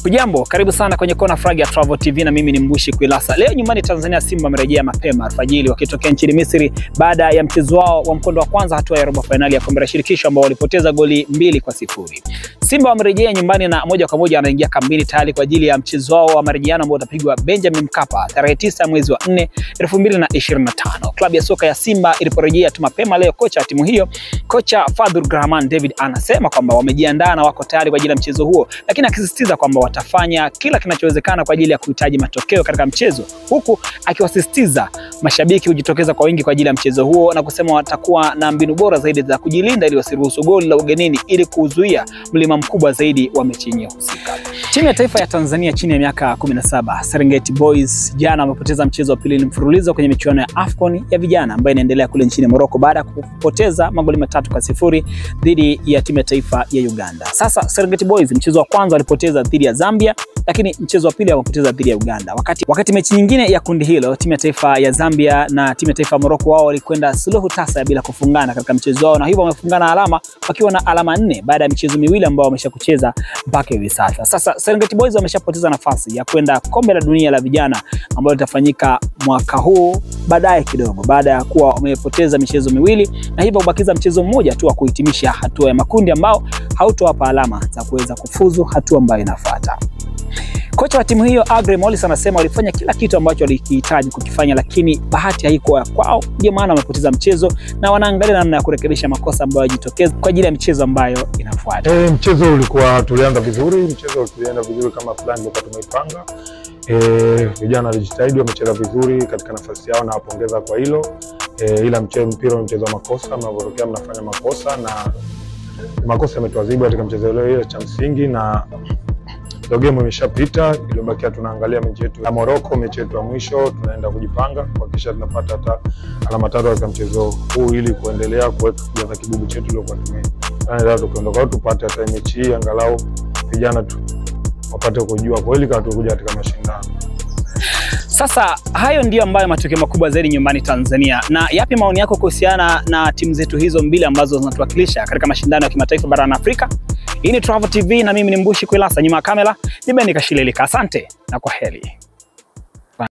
Hujambo, karibu sana kwenye Kona Frag ya Travel TV na mimi ni Mbushi Kwilasa. Leo nyumbani Tanzania, Simba wamerejea mapema alfajiri wakitokea nchini Misri baada ya mchezo wao wa mkondo wa kwanza hatua ya robo finali ya kombe la shirikisho ambao walipoteza goli 2-0. Simba wamerejea nyumbani na moja kwa moja anaingia kambini tayari kwa ajili ya mchezo wao wa marejeano ambao utapigwa Benjamin Mkapa tarehe 9 mwezi wa 4 2025. Klabu ya soka ya Simba iliporejea tu mapema leo, kocha wa timu hiyo, kocha Fadhur Rahman David anasema kwamba wamejiandaa na wako tayari kwa ajili ya mchezo huo, lakini akisisitiza kwamba watafanya kila kinachowezekana kwa ajili ya kuhitaji matokeo katika mchezo, huku akiwasisitiza mashabiki kujitokeza kwa wingi kwa ajili ya mchezo huo na kusema watakuwa na mbinu bora zaidi za kujilinda ili wasiruhusu goli la ugenini ili kuzuia mlima mkubwa zaidi wa mechi yenyewe husika. Timu ya taifa ya Tanzania chini ya miaka 17 Serengeti Boys jana wamepoteza mchezo wa pili mfululizo kwenye michuano ya AFCON ya vijana ambayo inaendelea kule nchini Morocco baada ya kupoteza magoli 3-0 dhidi ya timu ya taifa ya Uganda. Sasa Serengeti Boys mchezo wa kwanza walipoteza dhidi ya Zambia, lakini mchezo wa pili wamepoteza dhidi ya Uganda. Wakati mechi nyingine ya kundi hilo, timu ya taifa ya Zambia na timu ya taifa ya Morocco wao walikwenda suluhu tasa bila kufungana katika mchezo wao, na hivyo wamefungana alama wakiwa na alama 4 baada ya michezo miwili ambao wameshakucheza mpaka hivi sasa. Sasa Serengeti Boys wameshapoteza nafasi ya kwenda kombe la dunia la vijana ambalo litafanyika mwaka huu baadaye kidogo, baada ya kuwa wamepoteza michezo miwili na hivyo kubakiza mchezo mmoja tu wa kuhitimisha hatua ya makundi ambao hautowapa alama za kuweza kufuzu hatua ambayo inafuata. Kocha wa timu hiyo Agre Molis anasema walifanya kila kitu ambacho walikihitaji kukifanya, lakini bahati haikuwa kwao, ndio maana wamepoteza mchezo na wanaangalia namna ya kurekebisha makosa ambayo yajitokeza kwa ajili ya michezo ambayo inafuata. Mchezo ulikuwa tulianza vizuri, mchezo tulienda vizuri kama fulani ndio tumeipanga. Vijana walijitahidi, wamecheza vizuri katika nafasi yao na wapongeza kwa hilo. Ila mpira mchezo wa makosa, mnapotokea mnafanya makosa na makosa yametuadhibu katika mchezo leo cha msingi, na ndio game imeshapita. Iliyobakia tunaangalia mechi yetu ya Morocco, mechi yetu ya mwisho, tunaenda kujipanga kuhakikisha tunapata hata alama 3 katika mchezo huu ili kuendelea kuweka kibubu chetu leo kwa tunaenda tukiondoka tupate hata mechi hii angalau vijana tu wapate kujua kweli kama tukuja katika mashindano. Sasa hayo ndio ambayo matokeo makubwa zaidi nyumbani Tanzania. Na yapi maoni yako kuhusiana na timu zetu hizo mbili ambazo zinatuwakilisha katika mashindano ya kimataifa barani Afrika? Hii ni Travel TV na mimi ni Mbushi Kwilasa, nyuma ya kamera ni Bendi Kashilelika. Asante na kwaheri.